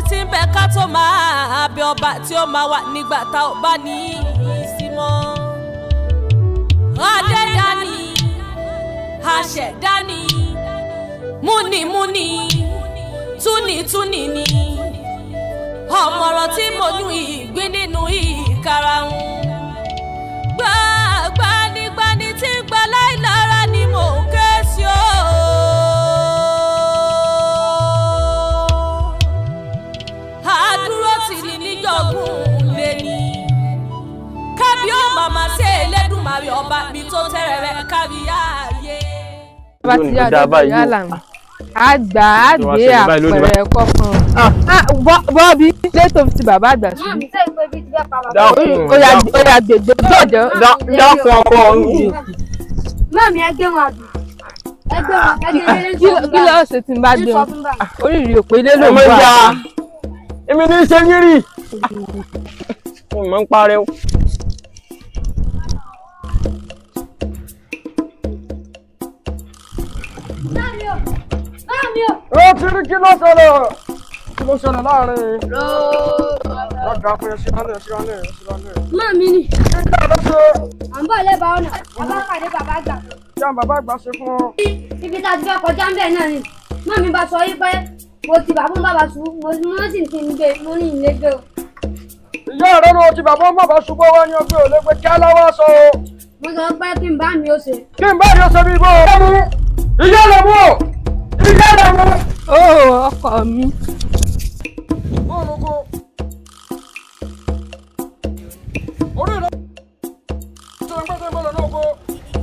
títí ń bẹ ká tó máa bẹ ọba tí ó máa wà nígbà tá ò bá ní ìsímọ́. Adẹ́dání aṣẹ̀dání múnimúni túnitúni ni ọmọràn tí mo yún ìgbín nínú ìkarahun. Gbanigbani tí ń gba láìlára ni mò ń ké sí o. Àdúró tì ní níjọ̀gún lé ní. Kábí ó màmá sí Elédùmarè ọba mi tó tẹ́rẹ̀rẹ̀ kárí ayé. Bá ti yá ọ̀dọ́ yálà mi. Àgbà àgbé àpẹẹrẹ kọ̀ọ̀kan. Bọ́ọ̀bì létò ti bàbá àgbà sí. Ó yà gbègbè jọ̀jọ̀. Dákun ọkọ ọ̀hún. Mami ẹgbẹ́ wọn àbí. Ẹgbẹ́ wọn Kí ló ṣe tí n bá gbé wọn? Oríire òpè lé ló ń bá. Èmi ní ṣe yírí. Mo máa ń pariwo. Ó ti rí kí ló ṣẹlẹ̀? Kí ló ṣẹlẹ̀ láàrin? Lọ́dà fún ẹṣin lálẹ́ ẹṣin lálẹ́ ẹṣin lálẹ́. Mami ni. Kí ni àlọ́ ṣe? À ń bọ̀ lẹ́bàá ọ̀nà. Bàbá pàdé bàbá àgbà. Kí àwọn bàbá àgbà ṣe fún ọ? Ibi tá a ti fẹ́ kọjá ń bẹ̀ náà ni. Mami bá sọ yí pé mo ti bàbá bàbá ṣubú. Mo sì ti ń gbé mo ní ilé gbé o. Ìyá rẹ̀ ló ti bàbá bàbá ṣubú wá ní ọgbẹ́ òlé pé kí aláwọ̀ sọ o. Mo sọ pé kí n bá mi ó ṣe. Kí n bá rí ọsẹ bí ibo. Ìyá rẹ̀ mú o. Ìyá rẹ̀ mú. Ó ọkọ mi. Bọ́ọ̀lùkọ. Orí rẹ̀ ṣe ń gbẹ́sẹ̀ mọ́lẹ̀ náà kó.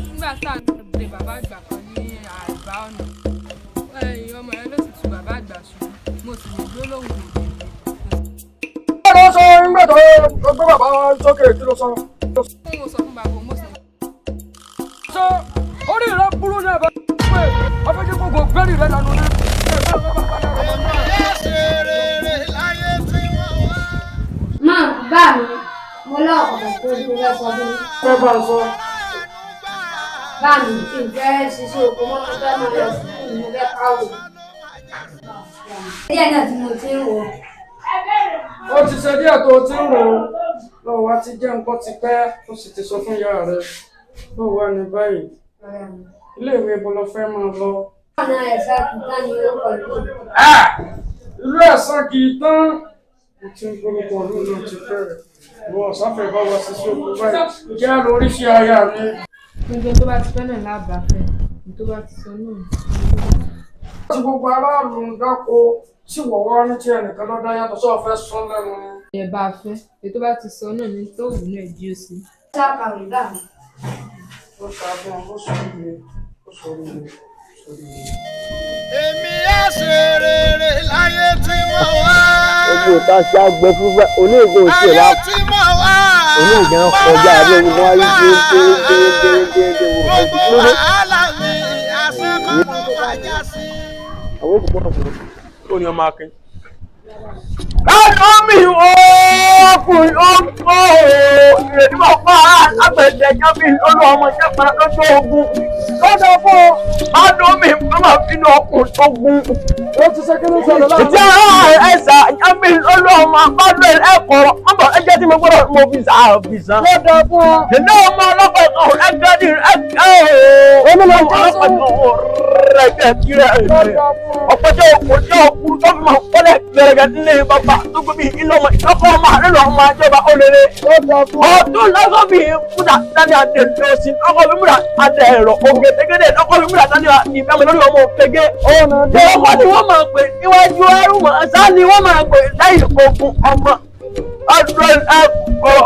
Nígbà tá à ń tẹ̀lé bàbá àgbà kan ní àgbà ọ̀nà. Ọmọ yẹn ló sì tu bàbá àgbà ṣubú. Mo sì ní gbólóhùn òde. Kí ló sọ nígbà tó gbé bàbá sókè kí ló sọ? Mo sọ fún bàbá mo sì. Ṣé orí rẹ̀ burú ní ẹ̀bẹ̀ pé ọ̀fẹ́jì gbogbo gbẹ́rì rẹ̀ lánàá ní? Máa bá mi. Mo lọ́ọ̀kọ̀ tó ti fẹ́ sọ fún mi. Fẹ́ bá ń sọ. Bá mi kí n fẹ́ ṣiṣẹ́ oko mọ́ mo fẹ́ máa lọ sí mo fẹ́ káwò. Díẹ̀ náà tí mo ti ń wò. Ó ti ṣe díẹ̀ tó ti ń rò ó. Lọ́wọ́ wa ti jẹ́ nǹkan ti pẹ́, ó sì ti sọ fún ìyá rẹ̀. Lọ́wọ́ wa ní báyìí. Ilé ìwé ibo lọ fẹ́ máa lọ. Ọ̀nà ẹ̀sà kìtá ni orúkọ ìlú. Ìlú ẹ̀sán kì í tán. Mo ti ń gbórúkọ ọdún náà ti bẹ̀rẹ̀. Ìwọ ọ̀sáfẹ́ bá wa ṣe sí oko báyìí. Jẹ́ lórí sí aya mi. Gbogbo tó bá ti fẹ́ náà lábàáfẹ́. Tó bá ti sọ náà. Tí gbogbo aráàlú ń dáko tí wọ̀wọ́ ní tí ẹnìkan lọ́dá yàtọ̀ sọ́ọ̀ fẹ́ sún lẹ́nu ni. Ẹ bá a fẹ́. Èyí tó bá ti sọ náà ní tó wù náà jí ó sí. Sáàkàwé dà mí. Ó ṣàfihàn ó sọ̀rọ̀ mi. Ó sọ̀rọ̀ mi. Èmi á ṣe rere láyé tí mo wá. Ojú òta ṣe àgbẹ̀ fúnfẹ́ oníògbé òsì ẹ̀ Ayé tí mo wá. oníògbé ń kọjá àbí ogun wọn rí kérékérékérékéréké wò ó ti Gbogbo lóde. wàhálà mi àṣekọ̀ mo fàjà sí. Àwọn òkú bọ́ọ̀ fún Ó ní ọmọ akin. káàdùn mi ọkùnrin ọgbọ́ ìrètí máa pa àgbẹ̀dẹ̀ jábí olú ọmọ jẹ́pà lójú ogun lọ́dọ̀ fún káàdùn mi máa fi ní ọkùnrin ogun. Ó ti ṣe kí ló sọ̀rọ̀ láàrin. ìtí àwọn ẹ̀sà jábí olú ọmọ àpáàdé ẹ̀kọ́ ọmọ ẹ̀jẹ̀ tí mo gbọ́dọ̀ mo fi sá fi sàn. Lọ́dọ̀ fún ọ. ìdá ọmọ ọlọ́pàá kan ẹgbẹ́ ní ẹgbẹ́ ooo. ọmọ ọlọ́pàá kan rẹ̀ kíra ọ̀pọ̀jọ́ òkú tó fi máa kọ́lẹ̀ gbẹ̀rẹ̀gẹ̀ nílé bàbá tó gbé bí iná ọmọ ìtọ́kọ́ ọmọ àrẹ́lọ ọmọ àjọba olèrè. ọdún lọ́gọ́ bí múdà dání adé lọ́sìn ọkọ̀ bí múdà adé ẹ̀rọ ògèdègèdè ọkọ̀ bí múdà dání ìbámu lórí ọmọ òkègé. ọkọ̀ ni wọ́n máa pè níwájú ẹrú mọ̀ ṣáà ni wọ́n máa pè lẹ́yìn ogun ọmọ ọdún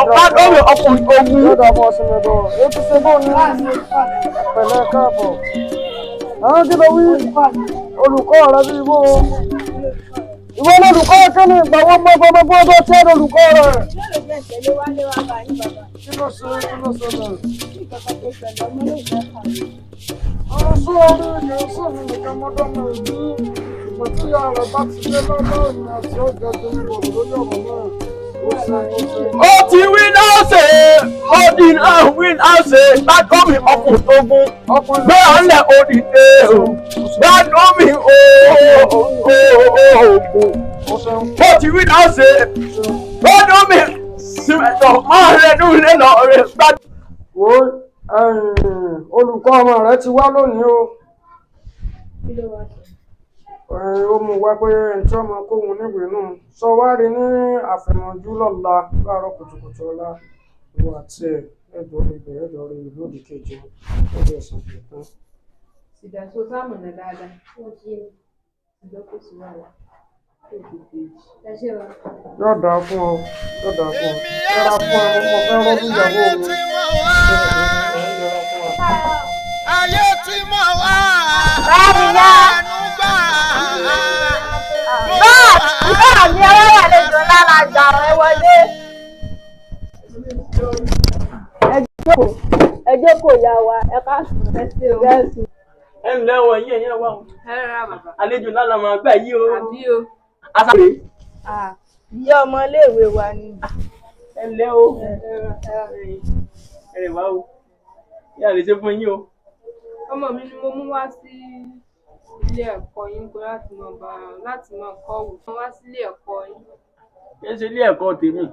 ọ̀pá ọkùnrin ogun. Lọ́dọ̀ ọmọ ọ̀sìn ẹ̀dọ̀. Ó ti ṣe bóun ní pẹ̀lẹ́ káàbọ̀. Àwọn kí ló wí? Olùkọ́ rẹ̀ bí ibo. Ìwọ olùkọ́ kẹ́ni ìgbà wọ́n gbọ́gbọ́gbọ́ tó tẹ́ olùkọ́ rẹ̀. Kí ló ṣe náà? Ọ̀rọ̀ sún orí Gẹ̀ẹ́sì mi nìkan mọ́dọ́mọ ìlú. Ìgbà tí ìyá rẹ̀ bá ti dé lọ́dọ̀ ìrìn àti ọjà tó ń bọ̀ lórí ọ̀rọ̀ náà. ó ti wí náà ṣe ó di náà wí náà ṣe gbádùn mi ọkùnrin ogun gbé ọ̀lẹ̀ òdìdé o gbádùn mi oògùn ó ti wí náà ṣe gbádùn mi símẹ̀tọ̀ máa rẹ̀ nílé lọ rẹ̀ gbádùn. wo olùkọ́ ọmọ rẹ ti wá lónìí o. ó mú wá pé ẹnití ọmọ kóhun níwèé nù sọ wá rí ní àfẹ̀mọ́jú lọ́la láàárọ̀ kùtùkùtù ọ̀la ìwọ àti ẹ̀dọ̀ ibẹ̀ ẹ̀dọ̀ rẹ̀ lódì kejì ó bẹ̀ sàn pé tán. ìdàsó sáàmù náà dáadáa ìdókòó sí wàhálà yóò dáa fún ọ yóò dáa fún ọ yára fún ọ mo fẹ́ rọ́ọ̀dún ìyàwó mi. ayé tí mo wá bá mi ọwọ́ wà lẹ́jọ́ lára àjà ẹ wọlé. ẹ jókòó yà wá ẹ ká sùn ẹ sí o. ẹ ǹlẹ́ wọ yín ẹ̀yìn ẹ̀wà o. ẹ rà bàbá. àlejò lálẹ́ máa gbà yí o. àbí o. asáré. ìyá ọmọ iléèwé wa ni. ẹ ǹlẹ́ o. ẹ rẹ̀ wá o. yà lè ṣe fún yín o. ọmọ mi ni mo mú wá sí ilé ẹ̀kọ́ yín pé láti máa kọ́ wò fún wá sí ilé ẹ̀kọ́ yín. kí ẹ ṣe ilé ẹ̀kọ́ tèmi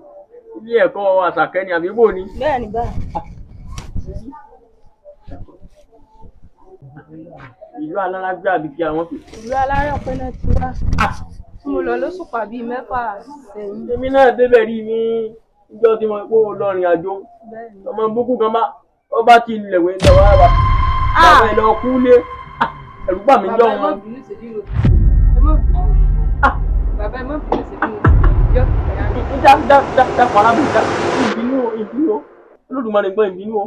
ilé ẹ̀kọ́ àṣàkẹ́ ni àbí bò ni. bẹ́ẹ̀ ni báyìí. ìlú alárágbé àbí kí àwọn pè. ìlú alárọ̀pẹ́ náà ti wá. mo lọ lóṣùpá bíi 6 sẹ́yìn. èmi náà débẹ̀ rí ní ìjọ tí mo pé ó lọ rìn àjò ọmọ búkú kan bá ó bá ti lẹ̀wé lọ́wọ́ wa bàbá ẹ̀ lọ kú lé ẹ̀rù bà mí jọ wọn. bàbá ẹ má bínú sí mi yọ dá fara mi dá ìbínú o Olódùmarè gbọ́ ìbínú o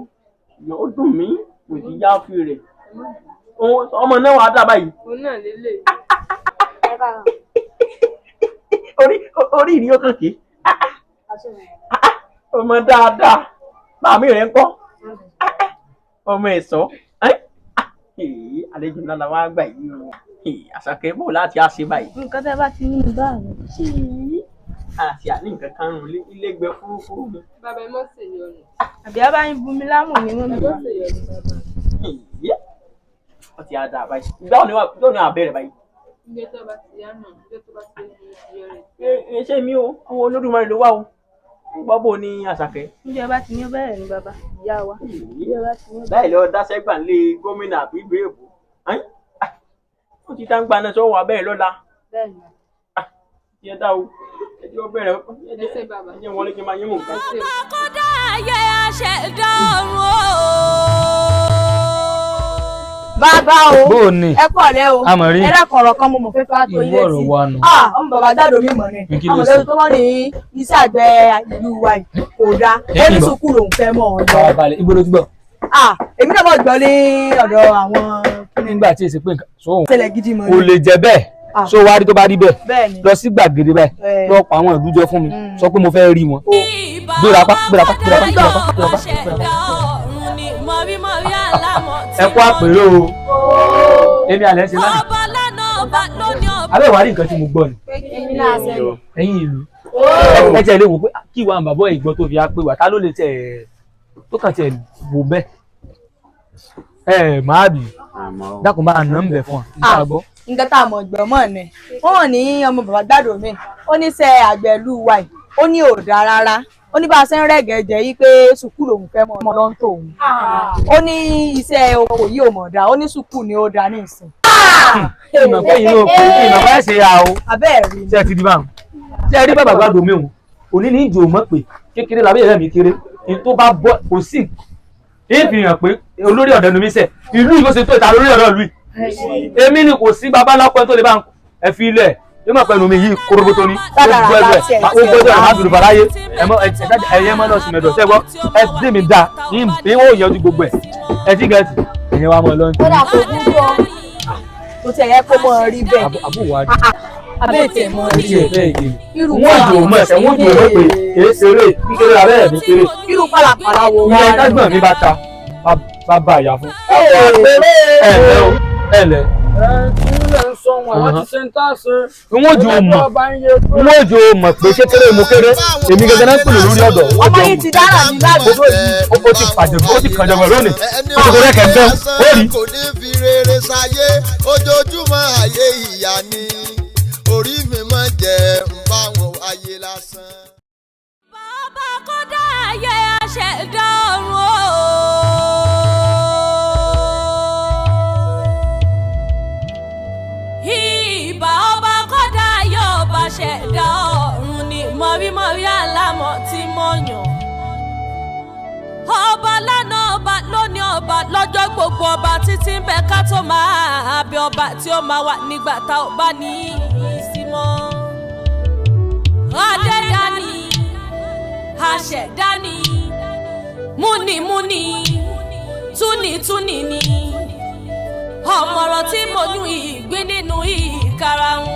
ìyàn ó dùn mí kò sí yá fi rẹ̀ ọmọ náà wàá dábàá yìí. òun náà lélẹ̀. orí ìrìn ọkàn kì í ọmọ dáadáa màmí rẹ̀ ń kọ́ ọmọ ẹ̀sọ́ àlejò ńlá la wá gbà yìí o Àṣàkẹ́ bò láti á ṣe báyìí. nǹkan tẹ́ bá ti ní ìbá mi. àti àní nǹkan kan rùn ilé gbẹ fúrúfúrú mi. bàbá ẹ mọ̀ sí ìyọnu. àbí a bá ń bu mi lámù ní mọ́ mi. wọ́n ti á dáa báyìí ìgbà òní àbẹ̀rẹ̀ báyìí. ilé tó bá ti yá náà ilé tó bá ti yọ rẹ̀. ṣé mi o àwọn Olódùmarè ló wà o gbọ́ bò ní Àṣàkẹ́. níjẹ́ bá ti ní bẹ́ẹ̀ ni bàbá ìyá wa. báyìí lọ dáṣẹ́gbà lé gómìnà àbí ìlú èbó ó ti tá ń gbaná sọ wà bẹ́ẹ̀ lọ́la. bẹ́ẹ̀ni. yẹ dá o ẹjọ́ bẹ̀rẹ̀ ẹjẹ́ wọlé kí n máa yín mọ̀ nǹkan. àkọ́dá ayé aṣẹ̀dá ọ̀run o. bàbá o bó o ní ẹ kọ̀ lẹ́ o Àmọ̀rí. ẹ dákọ̀ọ̀rọ̀ kan mo mọ̀ fẹ́ fẹ́ tó ilé ìwọ ọ̀rọ̀ wa nù. ọmọ bàbá dàdó mi mọ̀ ni Kí ló àwọn ṣe? ọ̀dọ́ tó wọ́n ní iṣẹ́ àgbẹ̀ ìlú wa yìí kò dáa ó ní sùkúù lòún fẹ́ mọ̀ ọ́ lọ. balẹ̀ ibo ló ti gbọ́. èmi náà mọ̀ gbọ́ ní ọ̀dọ̀ àwọn nígbà tí èsì pé nǹkan sóhun ṣẹlẹ̀ gidi mọ̀ kò lè jẹ bẹ́ẹ̀ so wá rí tó bá rí bẹ́ẹ̀ bẹ́ẹ̀ni lọ sí gbàgede báyìí lọ pa àwọn ìlú jọ fún mi sọ pé mo fẹ́ rí wọn. gbérapá. ẹ kú àpérò o èmi àlẹ́ ṣe lánàá abẹ́ ìwádìí nǹkan tí mo gbọ́ ni ẹ̀yin ìlú ẹ tẹ̀ lé wò pé kí ìwà bàbá ìgbọ́ tó fi á pé wà ká ló lè tẹ̀ tó kàn tẹ̀ wò bẹ́ẹ̀ máa bì dákun bá nà ń bẹ̀ fún ọ. nǹkan tá a mọ̀ gbọ́ mọ̀ ni wọ́n ní ọmọ bàbá dàdó mi ó ní iṣẹ́ àgbẹ̀ ìlú wa yìí ó ní ò dáa rárá ó ní bá a ṣe ń rẹ̀gẹ̀dẹ̀ yìí pé sùkúù lòun fẹ́ mọ́ ọmọ lọ́ńtò òun ó ní iṣẹ́ oko yìí ò mọ̀ dáa ó ní sùkúù ni ó dáa ní ìsìn. ìmọ̀ pé yìí ló pé ìmọ̀ pé ṣe ya o abẹ́ẹ̀rí ṣe ti di báwọn ṣe rí bàbá gbàdọ̀ mi òun òní ní ìjò mọ̀ pé kékeré làbẹ́ ìrẹ́ mi kéré ní tó bá bọ́ kò sí ìfihàn pé olórí ọ̀dọ́ ni mi sẹ̀ ìlú yìí kò ṣe tó ìta lórí ọ̀dọ́ ìlú yìí èmi ni kò sí babaláwo tó lè bá ẹ fi ilẹ̀ yóò máa pẹ̀lú mi yìí kóróbótó ni ó gbọ́ ẹgbẹ́ ó gbọ́ ẹgbẹ́ àmà dùrù bàláyé ẹ̀yẹ mọ́ lọ́sùn mẹ́dọ̀ ṣẹ́gbọ́ ẹ dé mi dá ní ó yanjú gbogbo ẹ̀ ẹ tí gẹ̀ẹ́tì ẹ̀yẹ wa mọ́ lọ́nà. kódà kò gbúdọ̀ kò tẹ̀ yẹ kó mọ̀ rí bẹ́ẹ̀ àbúwádìí abẹ́ẹ̀ tẹ̀ mọ̀ rí bẹ́ẹ̀ irú wọ́n jò mọ̀ ẹ̀sẹ̀ wọ́n jò mọ̀ pé èé ṣeré kékeré abẹ́rẹ́ mi kéré irú pàlàpàlà wo ìyá ẹ̀dágbọ̀n mi bá ta bá bá àyà fún. ẹ̀lẹ́ o ẹ̀lẹ́. sọ wọn àwọn ti ṣe ń tà ṣe. Wọ́n jò mọ̀ pé kékeré mo kéré èmi gẹ́gẹ́ náà pèlè lórí ọ̀dọ̀. ọmọ yìí ti dára ní ládùúgbò yìí. Ó ti pàdé ó ti kàn jọ̀gbọ̀n lónìí. Ó ti rẹ̀ kẹ̀kẹ́ ó rí. kò ní fi rere ṣayé ojoojúmọ́ ayé ìyá ni orí mi máa jẹ ń bá wọn ayé lásán. bàbá kọ́dá ayé aṣẹ̀dá ọ̀run o. ìbà ọba kọ́dá ayé ọba ṣẹ̀dá ọ̀run ni mọ̀rímọ̀rí àlámọ̀ tí mo yàn. ọba lánàá ọba lónìí ọba lọ́jọ́ gbogbo ọba títí ń bẹ ká tó máa bẹ ọba tí ó máa wà nígbà tá ò bá ní ìsímọ́. adẹ́dání aṣẹ̀dání múnimúni túnitúni ni ọ̀mọ̀ràn tí mo yún ìgbín nínú ìkarahun.